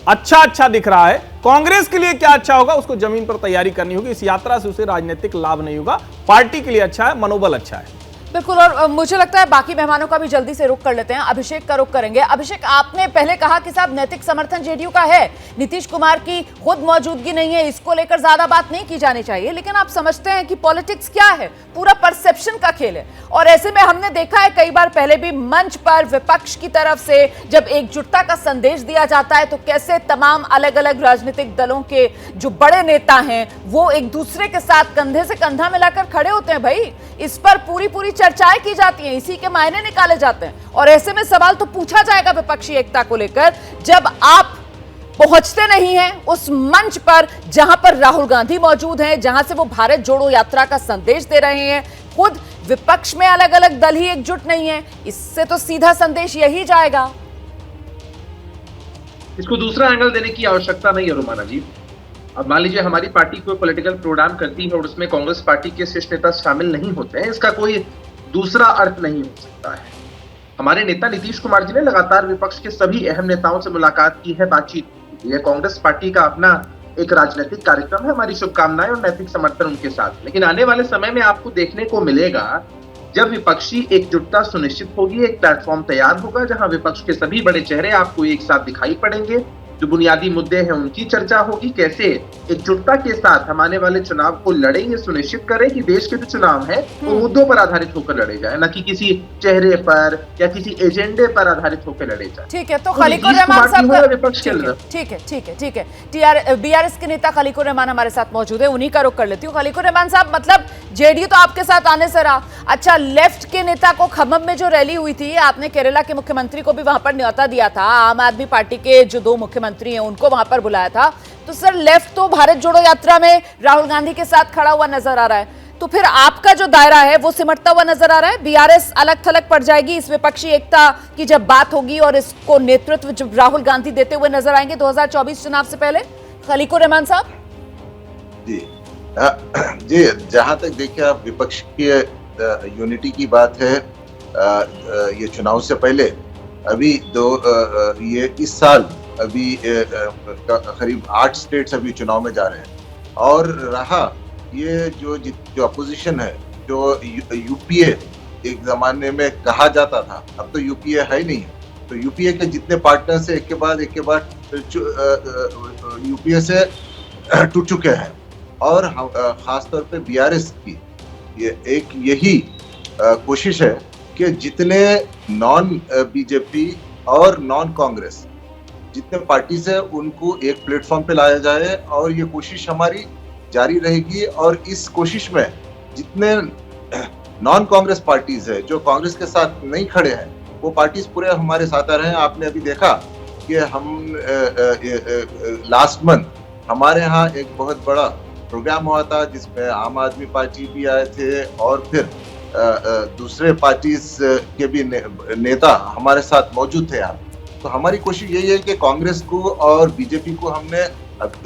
अच्छा दिख रहा है। कांग्रेस के लिए क्या अच्छा होगा, उसको जमीन पर तैयारी करनी होगी। इस यात्रा से उसे राजनीतिक लाभ नहीं होगा। पार्टी के लिए अच्छा है, मनोबल अच्छा है। बिल्कुल। और मुझे लगता है बाकी मेहमानों का भी जल्दी से रुख कर लेते हैं। अभिषेक का रुख करेंगे। अभिषेक, आपने पहले कहा कि साहब नैतिक समर्थन जेडीयू का है, नीतीश कुमार की खुद मौजूदगी नहीं है, इसको लेकर ज्यादा बात नहीं की जानी चाहिए, लेकिन आप समझते हैं कि पॉलिटिक्स क्या है, पूरा परसेप्शन का खेल है। और ऐसे में हमने देखा है कई बार पहले भी मंच पर विपक्ष की तरफ से जब एकजुटता का संदेश दिया जाता है तो कैसे तमाम अलग अलग राजनीतिक दलों के जो बड़े नेता हैं वो एक दूसरे के साथ कंधे से कंधा मिलाकर खड़े होते हैं। भाई, इस पर पूरी चर्चाएं की जाती हैं, इसी के मायने निकाले जाते हैं। और ऐसे में सवाल तो पूछा जाएगा विपक्षी एकता को लेकर, जब आप पहुंचते नहीं हैं उस मंच पर जहां पर राहुल गांधी मौजूद हैं, जहां से वो भारत जोड़ो यात्रा का संदेश दे रहे हैं। खुद विपक्ष में अलग अलग दल ही एकजुट नहीं है, इससे तो सीधा संदेश यही जाएगा। इसको दूसरा एंगल देने की आवश्यकता नहीं है रुमाना जी। अब मान लीजिए हमारी पार्टी कोई पॉलिटिकल प्रोग्राम करती है और उसमें कांग्रेस पार्टी के शीर्ष नेता शामिल नहीं होते हैं, इसका कोई दूसरा अर्थ नहीं हो सकता है। हमारे नेता नीतीश कुमार जी ने लगातार विपक्ष के सभी अहम नेताओं से मुलाकात की है, बातचीत की है। कांग्रेस पार्टी का अपना एक राजनीतिक कार्यक्रम है, हमारी शुभकामनाएं और नैतिक समर्थन उनके साथ। लेकिन आने वाले समय में आपको देखने को मिलेगा जब विपक्षी एकजुटता सुनिश्चित होगी, एक प्लेटफॉर्म तैयार होगा जहां विपक्ष के सभी बड़े चेहरे आपको एक साथ दिखाई पड़ेंगे, जो बुनियादी मुद्दे हैं उनकी चर्चा होगी, कैसे एकजुटता के साथ हम आने वाले चुनाव को लड़ें, ये सुनिश्चित करें कि देश के जो चुनाव है वो मुद्दों पर आधारित होकर लड़े जाए, न कि किसी चेहरे पर या किसी एजेंडे पर आधारित होकर लड़े जाए। ठीक है, तो खलीकुर रहमान साहब विपक्ष के अंदर ठीक है, बीआरएस के नेता खलीकुर रहमान हमारे साथ मौजूद है, उन्हीं का रुख कर लेती हूँ। खलीकुर रहमान साहब, मतलब जेडीयू तो आपके साथ आने से रहा, अच्छा लेफ्ट के नेता को खम्मम में जो रैली हुई थी, आपने केरला के मुख्यमंत्री को भी वहां पर न्योता दिया था, आम आदमी पार्टी के जो 2 मुख्यमंत्री हैं उनको वहां पर बुलाया था, तो सर लेफ्ट तो भारत जोड़ो यात्रा में राहुल गांधी के साथ खड़ा हुआ नजर आ रहा है, तो फिर आपका जो दायरा है वो सिमटता हुआ नजर आ रहा है। बीआरएस अलग थलग पड़ जाएगी इस विपक्षी एकता की जब बात होगी, और इसको नेतृत्व जब राहुल गांधी देते हुए नजर आएंगे 2024 चुनाव से पहले। खलीकुर रहमान साहब जी, जहां तक देखिए आप विपक्ष की यूनिटी की बात है, ये चुनाव से पहले अभी ये इस साल अभी करीब 8 स्टेट्स अभी चुनाव में जा रहे हैं, और रहा ये जो अपोजिशन है, जो यूपीए एक जमाने में कहा जाता था, अब तो यूपीए है ही नहीं है, तो यूपीए के जितने पार्टनर्स एक के बाद यूपीए से टूट चुके हैं। और खासतौर पे बीआरएस की यही कोशिश है कि जितने नॉन बीजेपी और नॉन कांग्रेस जितने पार्टीज है उनको एक प्लेटफॉर्म पे लाया जाए, और ये कोशिश हमारी जारी रहेगी। और इस कोशिश में जितने नॉन कांग्रेस पार्टीज है जो कांग्रेस के साथ नहीं खड़े हैं, वो पार्टीज पूरे हमारे साथ आ रहे हैं। आपने अभी देखा कि हम लास्ट मंथ हमारे यहाँ एक बहुत बड़ा प्रोग्राम हुआ था जिसमें आम आदमी पार्टी भी आए थे, और फिर दूसरे पार्टीज के भी नेता हमारे साथ मौजूद थे यहाँ। तो हमारी कोशिश यही है कि कांग्रेस को और बीजेपी को हमने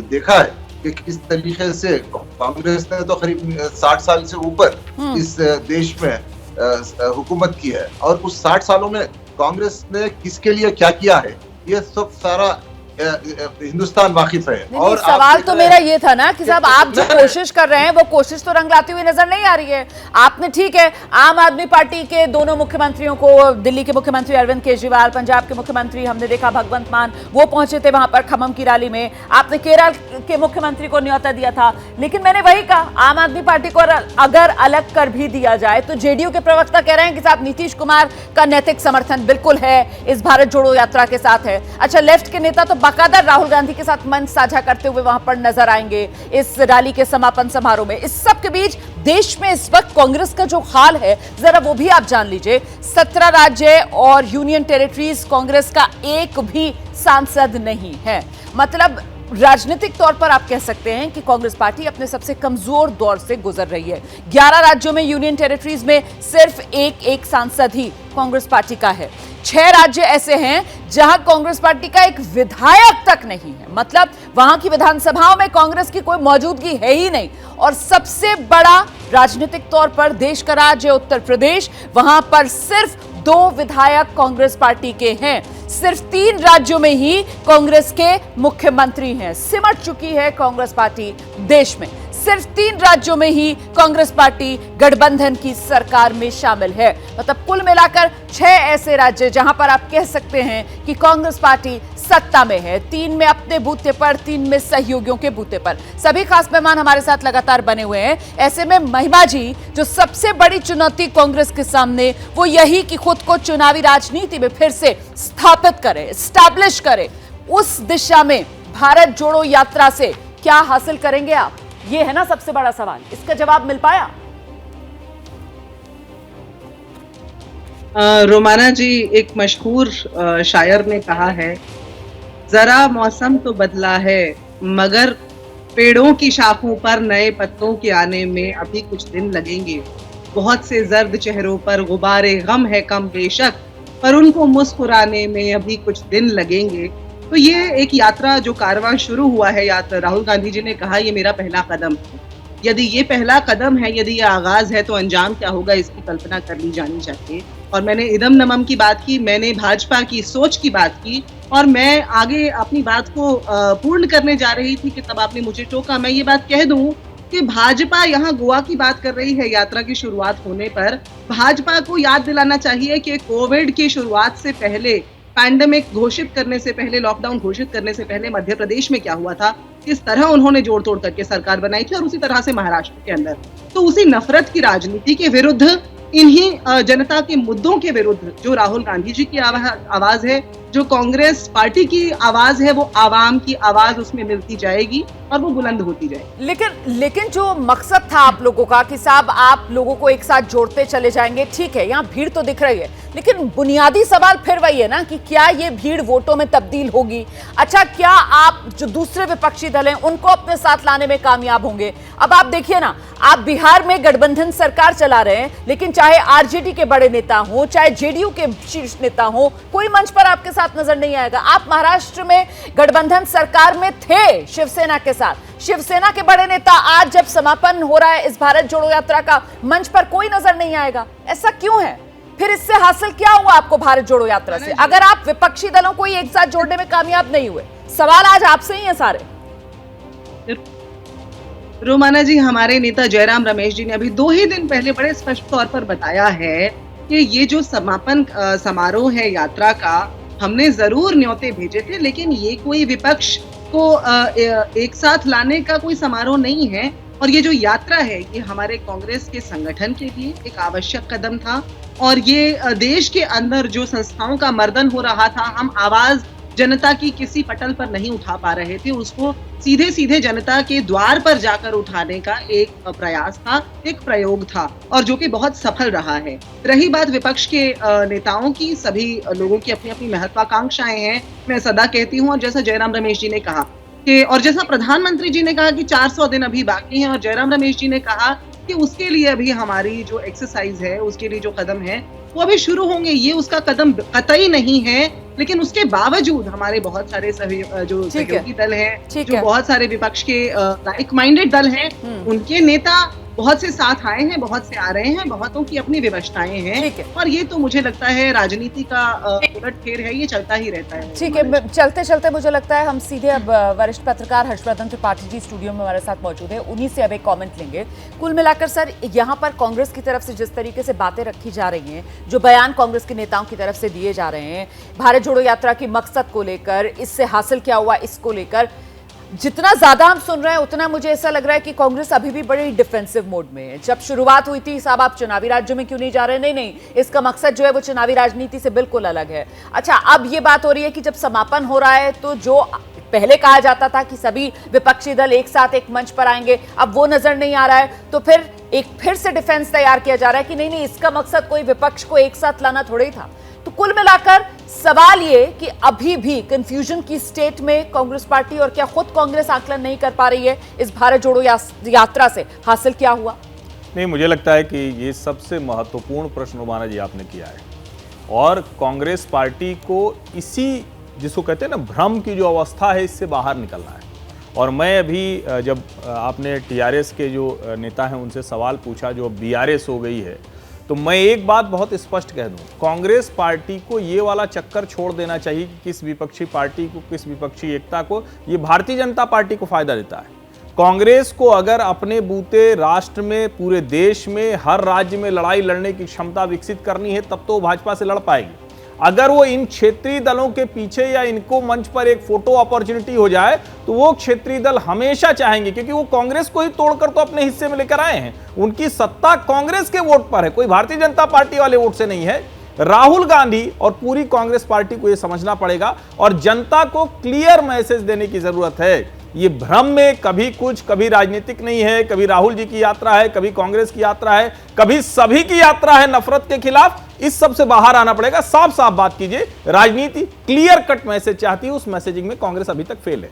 देखा है कि किस तरीके से कांग्रेस ने तो करीब 60 साल से ऊपर इस देश में हुकूमत की है, और उस 60 सालों में कांग्रेस ने किसके लिए क्या किया है ये सब सारा हिंदुस्तान वाकिफ है। और सवाल तो मेरा ये था ना कि साहब आप जो कोशिश कर रहे हैं वो कोशिश तो रंग लाती हुई नजर नहीं आ रही है। आपने ठीक है आम आदमी पार्टी के दोनों मुख्यमंत्रियों को, दिल्ली के मुख्यमंत्री अरविंद केजरीवाल, पंजाब के मुख्यमंत्री हमने देखा भगवंत मान, वो पहुंचे थे वहां पर खम्मम की रैली में, आपने केरल के मुख्यमंत्री को न्योता दिया था। लेकिन मैंने वही कहा, आम आदमी पार्टी को अगर अलग कर भी दिया जाए तो जेडीयू के प्रवक्ता कह रहे हैं कि साहब नीतीश कुमार का नैतिक समर्थन बिल्कुल है, इस भारत जोड़ो यात्रा के साथ है। अच्छा, लेफ्ट के नेता तो बाकायदा राहुल गांधी के साथ मंच साझा करते हुए वहां पर नजर आएंगे इस रैली के समापन समारोह में। इस सब के बीच देश में इस वक्त कांग्रेस का जो हाल है जरा वो भी आप जान लीजिए। 17 राज्य और यूनियन टेरिटरीज कांग्रेस का एक भी सांसद नहीं है। मतलब राजनीतिक तौर पर आप कह सकते हैं कि कांग्रेस पार्टी अपने सबसे कमजोर दौर से गुजर रही है। 11 राज्यों में यूनियन टेरिटरीज में सिर्फ एक सांसद ही कांग्रेस पार्टी का है। 6 राज्य ऐसे हैं जहां कांग्रेस पार्टी का एक विधायक तक नहीं है, मतलब वहां की विधानसभाओं में कांग्रेस की कोई मौजूदगी है ही नहीं। और सबसे बड़ा राजनीतिक तौर पर देश का राज्य उत्तर प्रदेश, वहां पर सिर्फ 2 विधायक कांग्रेस पार्टी के हैं। सिर्फ 3 राज्यों में ही कांग्रेस के मुख्यमंत्री हैं। सिमट चुकी है कांग्रेस पार्टी देश में। सिर्फ 3 राज्यों में ही कांग्रेस पार्टी गठबंधन की सरकार में शामिल है। मतलब कुल मिलाकर 6 ऐसे राज्य जहां पर आप कह सकते हैं कि कांग्रेस पार्टी सत्ता में है। 3 में अपने बूते पर, 3 में सहयोगियों के बूते पर। सभी खास मेहमान हमारे साथ लगातार बने हुए हैं। ऐसे में महिमा जी, जो सबसे बड़ी चुनौती कांग्रेस के सामने वो यही कि खुद को चुनावी राजनीति में फिर से स्थापित करे, एस्टैब्लिश करे। उस दिशा में भारत जोड़ो यात्रा से क्या हासिल करेंगे आप? ये है ना सबसे बड़ा सवाल। इसका जवाब मिल पाया? रोमाना जी, एक मशहूर शायर ने कहा है, जरा मौसम तो बदला है मगर पेड़ों की शाखों पर नए पत्तों के आने में अभी कुछ दिन लगेंगे। बहुत से जर्द चेहरों पर गुबारे गम है कम बेशक, पर उनको मुस्कुराने में अभी कुछ दिन लगेंगे। तो ये एक यात्रा, जो कारवां शुरू हुआ है, यात्रा, राहुल गांधी जी ने कहा ये मेरा पहला कदम है। यदि ये पहला कदम है, यदि ये आगाज है, तो अंजाम क्या होगा इसकी कल्पना कर ली जानी चाहिए। और मैंने इदम नमम की बात की, मैंने भाजपा की सोच की बात की, और मैं आगे अपनी बात को पूर्ण करने जा रही थी कि तब आपने मुझे टोका। मैं ये बात कह दूं कि भाजपा यहाँ गोवा की बात कर रही है यात्रा की शुरुआत होने पर। भाजपा को याद दिलाना चाहिए कि कोविड की शुरुआत से पहले, पैंडेमिक घोषित करने से पहले, लॉकडाउन घोषित करने से पहले मध्य प्रदेश में क्या हुआ था, किस तरह उन्होंने जोड़ तोड़ करके सरकार बनाई थी, और उसी तरह से महाराष्ट्र के अंदर। तो उसी नफरत की राजनीति के विरुद्ध, इन्हीं जनता के मुद्दों के विरुद्ध जो राहुल गांधी जी की आवाज है, जो कांग्रेस पार्टी की आवाज है, वो आवाम की आवाज उसमें मिलती जाएगी और वो बुलंद होती जाएगी। लेकिन जो मकसद था आप लोगों का कि साहब आप लोगों को एक साथ जोड़ते चले जाएंगे, ठीक है, यहाँ भीड़ तो दिख रही है, लेकिन बुनियादी सवाल फिर वही है ना कि क्या ये भीड़ वोटों में तब्दील होगी? अच्छा, क्या आप जो दूसरे विपक्षी दल हैं उनको अपने साथ लाने में कामयाब होंगे? अब आप देखिए ना, आप बिहार में गठबंधन सरकार चला रहे हैं, लेकिन चाहे आरजेडी के बड़े नेता हो, चाहे जेडीयू के शीर्ष नेता हो, कोई मंच पर आपके साथ नजर नहीं आएगा। आप महाराष्ट्र में गठबंधन सरकार में थे शिवसेना के साथ। शिवसेना के बड़े नेता आज जब समापन हो रहा है इस भारत जोड़ो यात्रा का, मंच पर कोई नजर नहीं आएगा। ऐसा क्यों है? फिर इससे हासिल क्या हुआ आपको भारत जोड़ो यात्रा से, अगर आप विपक्षी दलों को एक साथ जोड़ने में कामयाब नहीं हुए? सवाल आज आपसे ही है सारे। रोमाना जी, हमारे नेता जयराम रमेश जी ने अभी 2 ही दिन पहले बड़े स्पष्ट तौर पर बताया है कि ये जो समापन समारोह है यात्रा का, हमने जरूर न्योते भेजे थे, लेकिन ये कोई विपक्ष को एक साथ लाने का कोई समारोह नहीं है। और ये जो यात्रा है, ये हमारे कांग्रेस के संगठन के लिए एक आवश्यक कदम था। और ये देश के अंदर जो संस्थाओं का मर्दन हो रहा था, हम आवाज जनता की किसी पटल पर नहीं उठा पा रहे थे, उसको सीधे सीधे जनता के द्वार पर जाकर उठाने का एक प्रयास था, एक प्रयोग था, और जो कि बहुत सफल रहा है। रही बात विपक्ष के नेताओं की, सभी लोगों की अपनी अपनी महत्वाकांक्षाएं हैं। मैं सदा कहती हूँ, और जैसा जयराम रमेश जी ने कहा कि, और जैसा प्रधानमंत्री जी ने कहा कि 400 दिन अभी बाकी हैं, और जयराम रमेश जी ने कहा कि उसके लिए अभी हमारी जो एक्सरसाइज है, उसके लिए जो कदम है वो अभी शुरू होंगे। ये उसका कदम कतई नहीं है, लेकिन उसके बावजूद हमारे बहुत सारे जो सहयोगी दल हैं, जो बहुत सारे विपक्ष के लाइक माइंडेड दल हैं, उनके नेता बहुत से साथ आए हैं, बहुत से आ रहे हैं, बहुतों की अपनी विवशताएं हैं, और ये तो मुझे लगता है राजनीति का उलट फेर है, ये चलता ही रहता है। ठीक है, चलते चलते मुझे लगता है हम सीधे अब वरिष्ठ पत्रकार हर्षवर्धन त्रिपाठी जी स्टूडियो में हमारे साथ मौजूद है, उन्हीं से अब एक कमेंट लेंगे। कुल मिलाकर सर, यहाँ पर कांग्रेस की तरफ से जिस तरीके से बातें रखी जा रही हैं, जो बयान कांग्रेस के नेताओं की तरफ से दिए जा रहे हैं भारत जोड़ो यात्रा की मकसद को लेकर, इससे हासिल क्या हुआ इसको लेकर, जितना ज्यादा हम सुन रहे हैं उतना मुझे ऐसा लग रहा है कि कांग्रेस अभी भी बड़ी डिफेंसिव मोड में है। जब शुरुआत हुई थी, साहब आप चुनावी राज्यों में क्यों नहीं जा रहे? नहीं, इसका मकसद जो है वो चुनावी राजनीति से बिल्कुल अलग है। अच्छा, अब ये बात हो रही है कि जब समापन हो रहा है, तो जो पहले कहा जाता था कि सभी विपक्षी दल एक साथ एक मंच पर आएंगे, अब वो नजर नहीं आ रहा है, तो फिर से डिफेंस तैयार किया जा रहा है कि नहीं, इसका मकसद कोई विपक्ष को एक साथ लाना थोड़ा ही था। तो कुल मिलाकर सवाल ये कि अभी भी कंफ्यूजन की स्टेट में कांग्रेस पार्टी, और क्या खुद कांग्रेस आकलन नहीं कर पा रही है इस भारत जोड़ो यात्रा से हासिल क्या हुआ? नहीं, मुझे लगता है कि ये सबसे महत्वपूर्ण प्रश्न रोमाना जी आपने किया है। और कांग्रेस पार्टी को इसी जिसको कहते हैं ना भ्रम की जो अवस्था है इससे बाहर निकलना है। और मैं अभी जब आपने टीआरएस के जो नेता हैं उनसे सवाल पूछा जो बीआरएस हो गई है, तो मैं एक बात बहुत स्पष्ट कह दूं, कांग्रेस पार्टी को ये वाला चक्कर छोड़ देना चाहिए कि किस विपक्षी पार्टी को, किस विपक्षी एकता को, ये भारतीय जनता पार्टी को फायदा देता है। कांग्रेस को अगर अपने बूते राष्ट्र में, पूरे देश में, हर राज्य में लड़ाई लड़ने की क्षमता विकसित करनी है तब तो वो भाजपा से लड़ पाएगी। अगर वो इन क्षेत्रीय दलों के पीछे या इनको मंच पर एक फोटो अपॉर्चुनिटी हो जाए तो वो क्षेत्रीय दल हमेशा चाहेंगे, क्योंकि वो कांग्रेस को ही तोड़कर तो अपने हिस्से में लेकर आए हैं। उनकी सत्ता कांग्रेस के वोट पर है, कोई भारतीय जनता पार्टी वाले वोट से नहीं है। राहुल गांधी और पूरी कांग्रेस पार्टी को यह समझना पड़ेगा और जनता को क्लियर मैसेज देने की जरूरत है। ये भ्रम में कभी कुछ, कभी राजनीतिक नहीं है, कभी राहुल जी की यात्रा है, कभी कांग्रेस की यात्रा है, कभी सभी की यात्रा है नफरत के खिलाफ। इस सब से बाहर आना पड़ेगा। साफ साफ बात कीजिए, राजनीति क्लियर कट मैसेज चाहती है, उस मैसेजिंग में कांग्रेस अभी तक फेल है।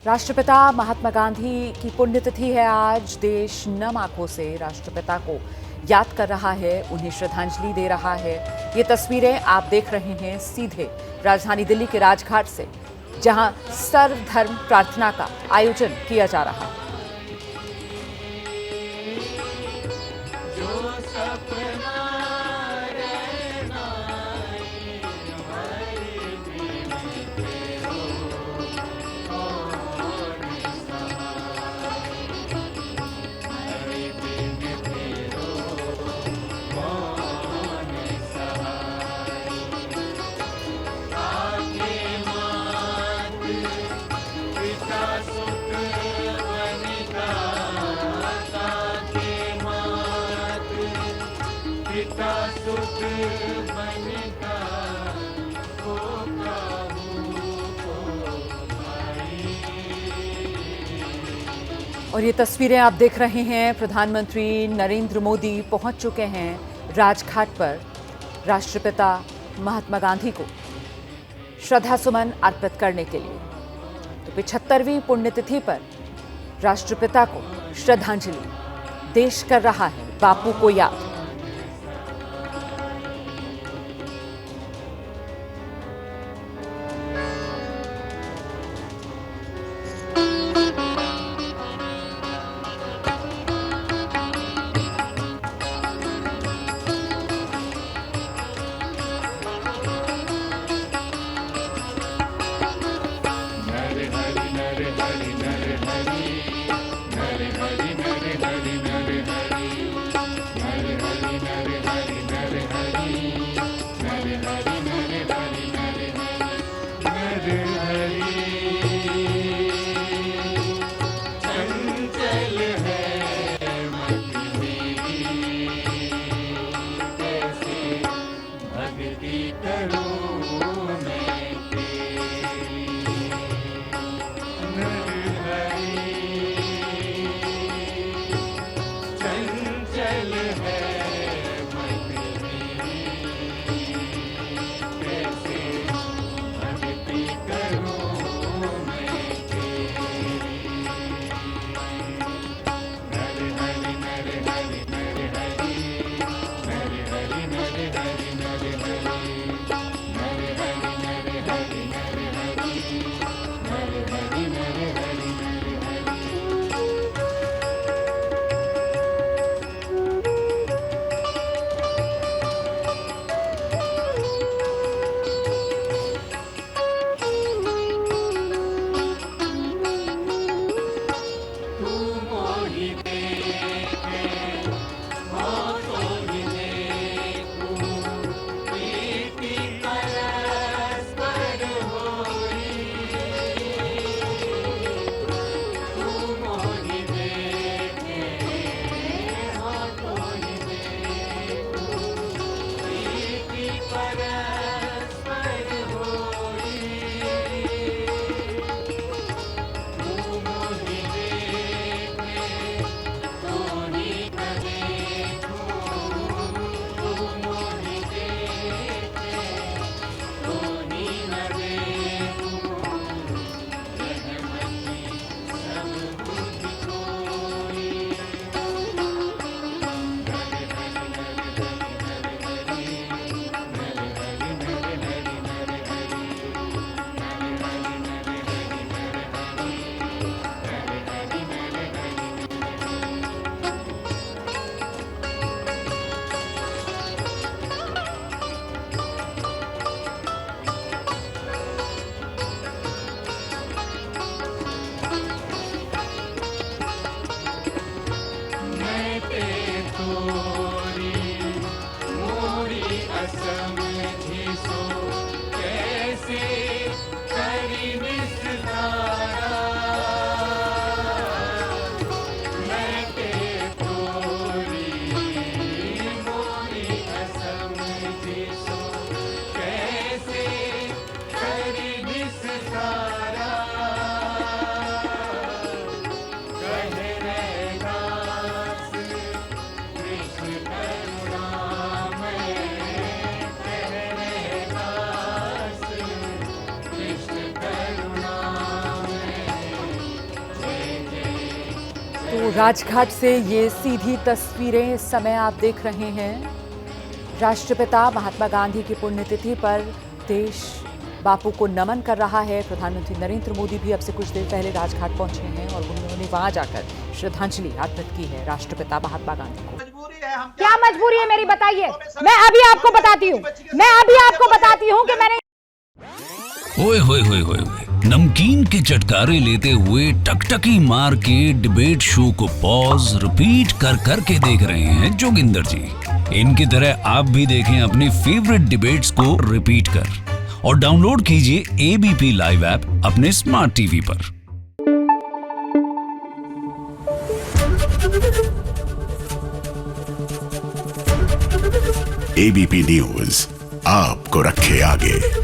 राष्ट्रपिता महात्मा गांधी की पुण्यतिथि है आज। देश नम आंखों से राष्ट्रपिता को याद कर रहा है, उन्हें श्रद्धांजलि दे रहा है। ये तस्वीरें आप देख रहे हैं सीधे राजधानी दिल्ली के राजघाट से, जहां सर्वधर्म प्रार्थना का आयोजन किया जा रहा है। और ये तस्वीरें आप देख रहे हैं, प्रधानमंत्री नरेंद्र मोदी पहुंच चुके हैं राजघाट पर राष्ट्रपिता महात्मा गांधी को श्रद्धासुमन अर्पित करने के लिए। तो 75वीं पुण्यतिथि पर राष्ट्रपिता को श्रद्धांजलि देश कर रहा है बापू को याद। तो राजघाट से ये सीधी तस्वीरें इस समय आप देख रहे हैं। राष्ट्रपिता महात्मा गांधी की पुण्यतिथि पर देश बापू को नमन कर रहा है। प्रधानमंत्री नरेंद्र मोदी भी अब से कुछ देर पहले राजघाट पहुंचे हैं और उन्होंने वहां जाकर श्रद्धांजलि अर्पित की है राष्ट्रपिता महात्मा गांधी को। क्या मजबूरी है मेरी, बताइए। मैं अभी आपको बताती हूँ कि मैंने ओए होए होए होए नमकीन के चटकारे लेते हुए टकटकी मार के डिबेट शो को पॉज रिपीट कर करके देख रहे हैं जोगिंदर जी। इनकी तरह आप भी देखें अपनी फेवरेट डिबेट्स को रिपीट कर और डाउनलोड कीजिए एबीपी लाइव ऐप अपने स्मार्ट टीवी पर। एबीपी न्यूज आपको रखे आगे।